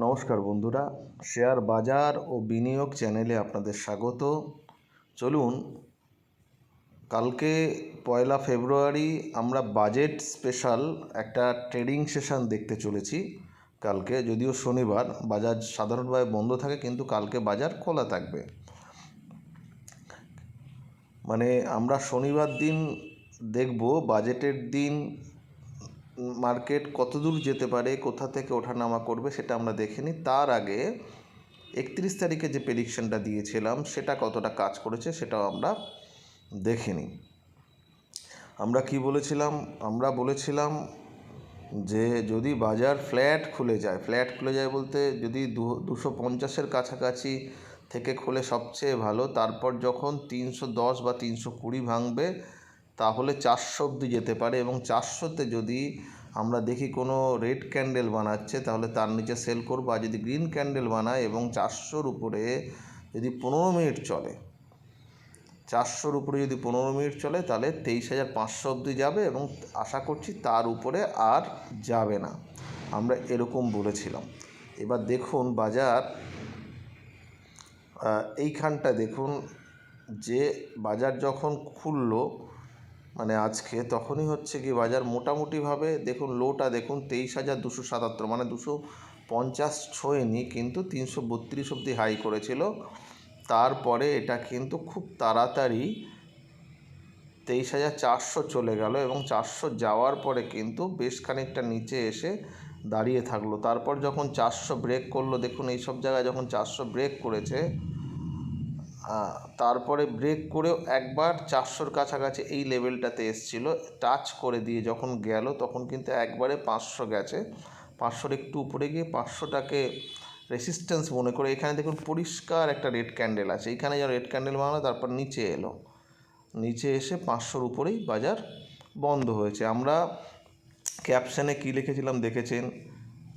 নমস্কার বন্ধুরা, শেয়ার বাজার ও বিনিয়োগ চ্যানেলে আপনাদের স্বাগত। চলুন, কালকে 1 ফেব্রুয়ারি আমরা বাজেট স্পেশাল একটা ট্রেডিং সেশন দেখতে চলেছি। কালকে যদিও শনিবার, বাজার সাধারণভাবে বন্ধ থাকে, কিন্তু কালকে বাজার খোলা থাকবে। মানে আমরা শনিবার দিন দেখব বাজেটের দিন মার্কেট কতদূর যেতে পারে, কোথা থেকে ওঠানামা করবে সেটা আমরা দেখে নিই। তার আগে 31 তারিখে যে প্রেডিকশনটা দিয়েছিলাম সেটা কতটা কাজ করেছে সেটাও আমরা দেখে নিই। আমরা কি বলেছিলাম? আমরা বলেছিলাম যে যদি বাজার ফ্ল্যাট খুলে যায় বলতে যদি 250-এর কাছাকাছি থেকে খুলে সবচেয়ে ভালো, তারপর যখন 310 বা 320 ভাঙবে তাহলে 400 অবধি যেতে পারে, এবং 400-তে যদি আমরা দেখি কোনো রেড ক্যান্ডেল বানাচ্ছে তাহলে তার নিচে সেল করবো। আর যদি গ্রিন ক্যান্ডেল বানায় এবং 400-র উপরে যদি 15 মিনিট চলে, 400-র উপরে যদি 15 মিনিট চলে তাহলে 23,500 অবধি যাবে, এবং আশা করছি তার উপরে আর যাবে না। আমরা এরকম বলেছিলাম। এবার দেখুন বাজার এইখানটা দেখুন, যে বাজার যখন খুললো মানে আজকে, তখনই হচ্ছে কি বাজার মোটামুটিভাবে দেখুন, লোটা দেখুন 23,277, মানে 250 ছোঁয়নি, কিন্তু 332 অবধি হাই করেছিল। তারপরে এটা কিন্তু খুব তাড়াতাড়ি 23,400 চলে গেল, এবং 400 যাওয়ার পরে কিন্তু বেশ খানিকটা নিচে এসে দাঁড়িয়ে থাকলো। তারপর যখন 400 ব্রেক করলো, দেখুন এইসব জায়গায় যখন 400 ব্রেক করেছে, তারপরে ব্রেক করেও একবার 400-র কাছাকাছি এই লেভেলটাতে এসছিল, টাচ করে দিয়ে যখন গেল তখন কিন্তু একবারে 500 গেছে। 500-র একটু উপরে গিয়ে 500টাকে রেসিস্ট্যান্স মনে করে এখানে দেখুন পরিষ্কার একটা রেড ক্যান্ডেল আছে, এইখানে যা রেড ক্যান্ডেল বানালো, তারপর নিচে এলো, নিচে এসে 500-র উপরেই বাজার বন্ধ হয়েছে। আমরা ক্যাপশনে কী লিখেছিলাম দেখেছেন,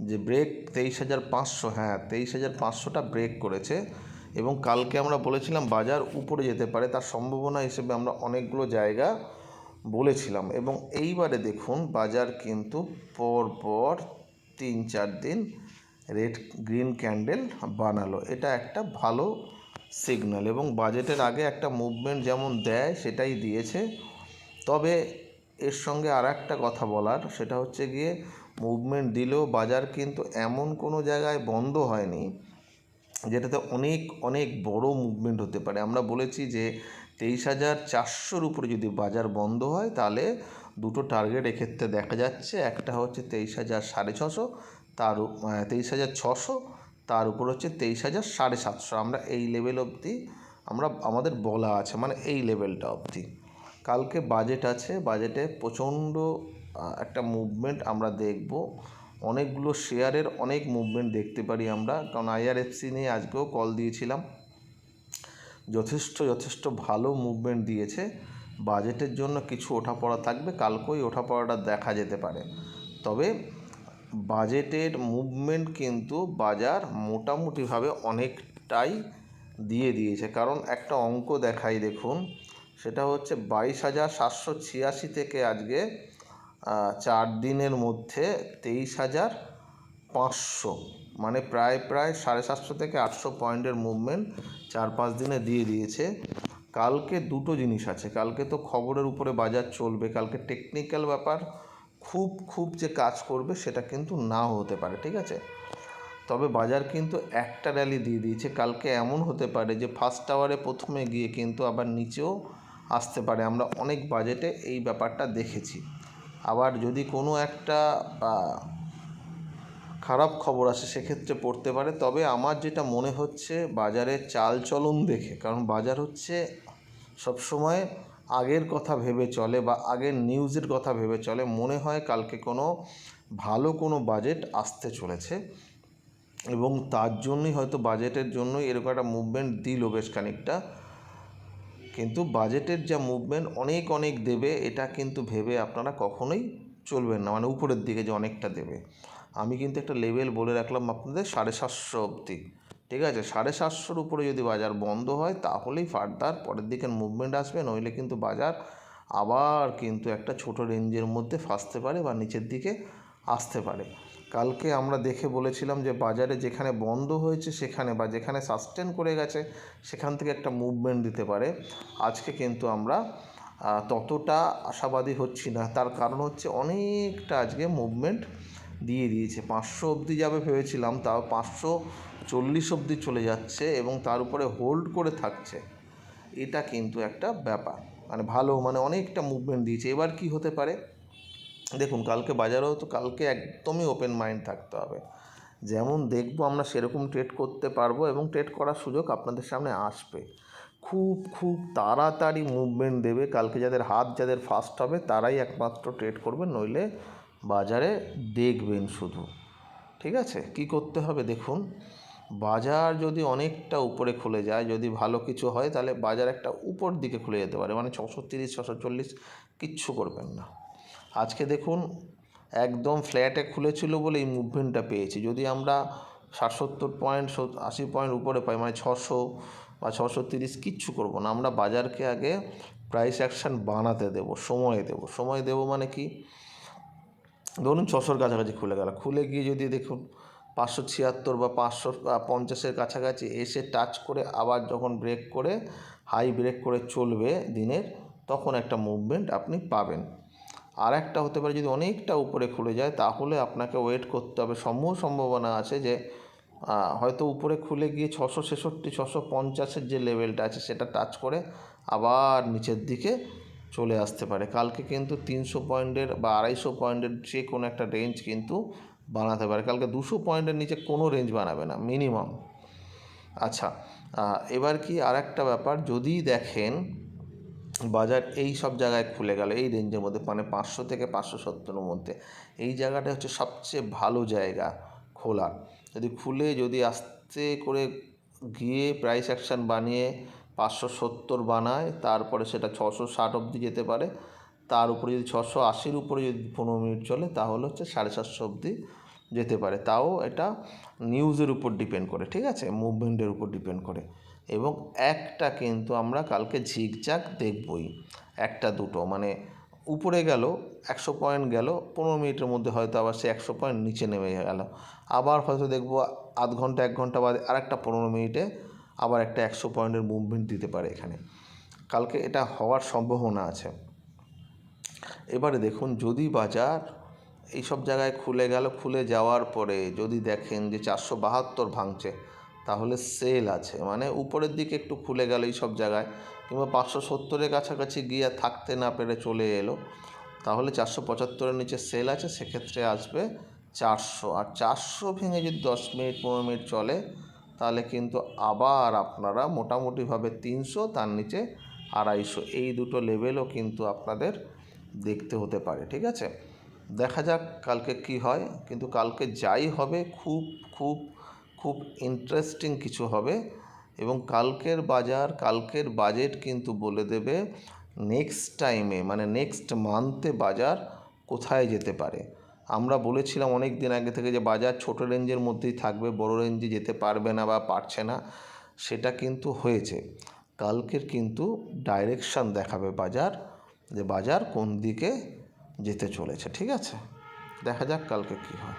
যে ব্রেক 23,500, হ্যাঁ 23,500টা ব্রেক করেছে, এবং কালকে আমরা বলেছিলাম বাজার উপরে যেতে পারে, তার সম্ভাবনা হিসেবে আমরা অনেকগুলো জায়গা বলেছিলাম। এবং এইবারে দেখুন বাজার কিন্তু পরপর 3-4 দিন রেড গ্রিন ক্যান্ডেল বানালো, এটা একটা ভালো সিগন্যাল, এবং বাজেটের আগে একটা মুভমেন্ট যেমন দেয় সেটাই দিয়েছে। তবে এর সঙ্গে আর একটা কথা বলার, সেটা হচ্ছে গিয়ে মুভমেন্ট দিলেও বাজার কিন্তু এমন কোনো জায়গায় বন্ধ হয়নি যেটাতে অনেক অনেক বড় মুভমেন্ট হতে পারে। আমরা বলেছি যে 23,400-র উপরে যদি বাজার বন্ধ হয় তাহলে দুটো টার্গেট এক্ষেত্রে দেখা যাচ্ছে, একটা হচ্ছে 23,650, 23,600, তার উপর হচ্ছে 23,750। আমরা এই লেভেল অবধি আমাদের বলা আছে, মানে এই লেভেলটা অবধি। কালকে বাজেট আছে, বাজেটে প্রচণ্ড একটা মুভমেন্ট আমরা দেখব। অনেকগুলো শেয়ারের অনেক মুভমেন্ট দেখতে পারি আমরা, কারণ IRFC নিয়ে আজকেও কল দিয়েছিলাম, যথেষ্ট ভালো মুভমেন্ট দিয়েছে। বাজেটের জন্য কিছু ওঠাপড়া থাকবে, কালকেই ওঠাপড়াটা দেখা যেতে পারে। তবে বাজেটের মুভমেন্ট কিন্তু বাজার মোটামুটিভাবে অনেকটাই দিয়ে দিয়েছে, কারণ একটা অঙ্ক দেখাই দেখুন, সেটা হচ্ছে 22,786 থেকে আজকে 4 দিনের মধ্যে 23,500, মানে প্রায় 750 থেকে 800 পয়েন্টের মুভমেন্ট 4-5 দিনে দিয়ে দিয়েছে। কালকে দুটো জিনিস আছে, কালকে তো খবরের উপরে বাজার চলবে, কালকে টেকনিক্যাল ব্যাপার খুব যে কাজ করবে সেটা কিন্তু নাও হতে পারে, ঠিক আছে। তবে বাজার কিন্তু একটা র্যালি দিয়ে দিয়েছে, কালকে এমন হতে পারে যে ফার্স্ট আওয়ারে প্রথমে গিয়ে কিন্তু আবার নিচেও আসতে পারে। আমরা অনেক বাজেটে এই ব্যাপারটা দেখেছি। আবার যদি কোনো একটা খারাপ খবর আসে সেক্ষেত্রে পড়তে পারে। তবে আমার যেটা মনে হচ্ছে বাজারের চালচলন দেখে, কারণ বাজার হচ্ছে সবসময় আগের কথা ভেবে চলে বা আগের নিউজের কথা ভেবে চলে, মনে হয় কালকে কোনো ভালো কোনো বাজেট আসতে চলেছে, এবং তার জন্যই হয়তো বাজেটের জন্যই এরকম একটা মুভমেন্ট দিল বেশ খানিকটা। কিন্তু বাজেটের যা মুভমেন্ট অনেক দেবে, এটা কিন্তু ভেবে আপনারা কখনোই চলবেন না, মানে উপরের দিকে যে অনেকটা দেবে। আমি কিন্তু একটা লেভেল বলে রাখলাম আপনাদের 750 অবধি, ঠিক আছে। 750-র উপরে যদি বাজার বন্ধ হয় তাহলেই ফার্দার পরের দিকের মুভমেন্ট আসবে, নইলে কিন্তু বাজার আবার কিন্তু একটা ছোট রেঞ্জের মধ্যে ফাঁসতে পারে বা নিচের দিকে আসতে পারে। কালকে আমরা দেখে বলেছিলাম যে বাজারে যেখানে বন্ধ হয়েছে সেখানে বা যেখানে সাস্টেন করে গেছে সেখান থেকে একটা মুভমেন্ট দিতে পারে। আজকে কিন্তু আমরা ততটা আশাবাদী হচ্ছি না, তার কারণ হচ্ছে অনেকটা আজকে মুভমেন্ট দিয়ে দিয়েছে। 500 অবধি যাবে ভেবেছিলাম, তাও 540 অবধি চলে যাচ্ছে এবং তার উপরে হোল্ড করে থাকছে। এটা কিন্তু একটা ব্যাপার, মানে ভালো, মানে অনেকটা মুভমেন্ট দিয়েছে। এবার কি হতে পারে দেখুন, কালকে বাজারেও তো কালকে একদমই ওপেন মাইন্ড থাকতে হবে। যেমন দেখবো আমরা সেরকম ট্রেড করতে পারবো এবং ট্রেড করার সুযোগ আপনাদের সামনে আসবে। খুব তাড়াতাড়ি মুভমেন্ট দেবে কালকে। যাদের ফাস্ট হবে তারাই একমাত্র ট্রেড করবে, নইলে বাজারে দেখবেন শুধু। ঠিক আছে, কি করতে হবে দেখুন, বাজার যদি অনেকটা উপরে খুলে যায়, যদি ভালো কিছু হয়, তাহলে বাজার একটা উপর দিকে খুলে যেতে পারে, মানে 630 640 কিচ্ছু করবেন না। আজকে দেখুন একদম ফ্ল্যাটে খুলেছিল বলে এই মুভমেন্টটা পেয়েছি। যদি আমরা 60-70 পয়েন্ট 80 পয়েন্ট উপরে পাই, মানে 600 বা 630, কিচ্ছু করব না। আমরা বাজারকে আগে প্রাইস অ্যাকশান বানাতে দেবো, সময় দেবো মানে কি, ধরুন 600-র কাছাকাছি খুলে গেল, খুলে গিয়ে যদি দেখুন 576 বা 550-এর কাছাকাছি এসে টাচ করে আবার যখন ব্রেক করে হাই ব্রেক করে চলবে দিনের, তখন একটা মুভমেন্ট আপনি পাবেন। আর একটা হতে পারে যদি অনেকটা উপরে খুলে যায়, তাহলে আপনাকে ওয়েট করতে হবে। সম্ভাবনা আছে যে হয়তো উপরে খুলে গিয়ে 666 650-এর যে লেভেলটা আছে সেটা টাচ করে আবার নিচের দিকে চলে আসতে পারে। কালকে কিন্তু 300 পয়েন্টের বা 250 পয়েন্টের যে কোনো একটা রেঞ্জ কিন্তু বানাতে পারে। কালকে 200 পয়েন্টের নিচে কোনো রেঞ্জ বানাবে না মিনিমাম। আচ্ছা, এবার কি আর একটা ব্যাপার, যদি দেখেন বাজার এই সব জায়গায় খুলে গেল এই রেঞ্জের মধ্যে, মানে 500 থেকে 570-এর মধ্যে, এই জায়গাটা হচ্ছে সবচেয়ে ভালো জায়গা খোলার। যদি আস্তে করে গিয়ে প্রাইস অ্যাকশান বানিয়ে 570 বানায়, তারপরে সেটা 660 অবধি যেতে পারে। তার উপরে যদি 680-র উপরে যদি 15 মিনিট চলে, তাহলে হচ্ছে 750 অবধি যেতে পারে। তাও এটা নিউজের উপর ডিপেন্ড করে, ঠিক আছে, মুভমেন্টের উপর ডিপেন্ড করে। এবং একটা কিন্তু আমরা কালকে ঝিকঝাক দেখবই, একটা দুটো, মানে উপরে গেল 100 পয়েন্ট গেল, 15 মিনিটের মধ্যে হয়তো আবার সে 100 পয়েন্ট নিচে নেমে গেল, আবার হয়তো দেখবো আধ ঘন্টা 1 ঘন্টা বাদে আরেকটা 15 মিনিটে আবার একটা 100 পয়েন্টের মুভমেন্ট দিতে পারে এখানে। কালকে এটা হওয়ার সম্ভাবনা আছে। এবারে দেখুন, যদি বাজার এইসব জায়গায় খুলে যাওয়ার পরে যদি দেখেন যে 472 ভাঙছে, তাহলে সেল আছে, মানে উপরের দিকে একটু খুলে গেল এইসব জায়গায়, কিংবা 570-এর কাছাকাছি গিয়ে থাকতে না পেরে চলে এলো, তাহলে 475-এর নিচে সেল আছে, সেক্ষেত্রে আসবে 400। আর 400 ভেঙে যদি 10 মিনিট 15 মিনিট চলে, তাহলে কিন্তু আবার আপনারা মোটামুটিভাবে 300, তার নিচে 250, এই দুটো লেভেলও কিন্তু আপনাদের দেখতে হতে পারে। ঠিক আছে, দেখা যাক কালকে কি হয়। কিন্তু কালকে যাই হবে খুব ইন্টারেস্টিং কিছু হবে। এবং কালকের বাজেট কিন্তু বলে দেবে নেক্সট টাইমে, মানে নেক্সট মান্থে বাজার কোথায় যেতে পারে। আমরা বলেছিলাম অনেক দিন আগে থেকে যে বাজার ছোট রেঞ্জের মধ্যেই থাকবে, বড় রেঞ্জে যেতে পারবে না বা পারছে না, সেটা কিন্তু হয়েছে। কালকের কিন্তু ডাইরেকশান দেখাবে বাজার, যে বাজার কোন দিকে যেতে চলেছে। ঠিক আছে, দেখা যাক কালকে কী হয়।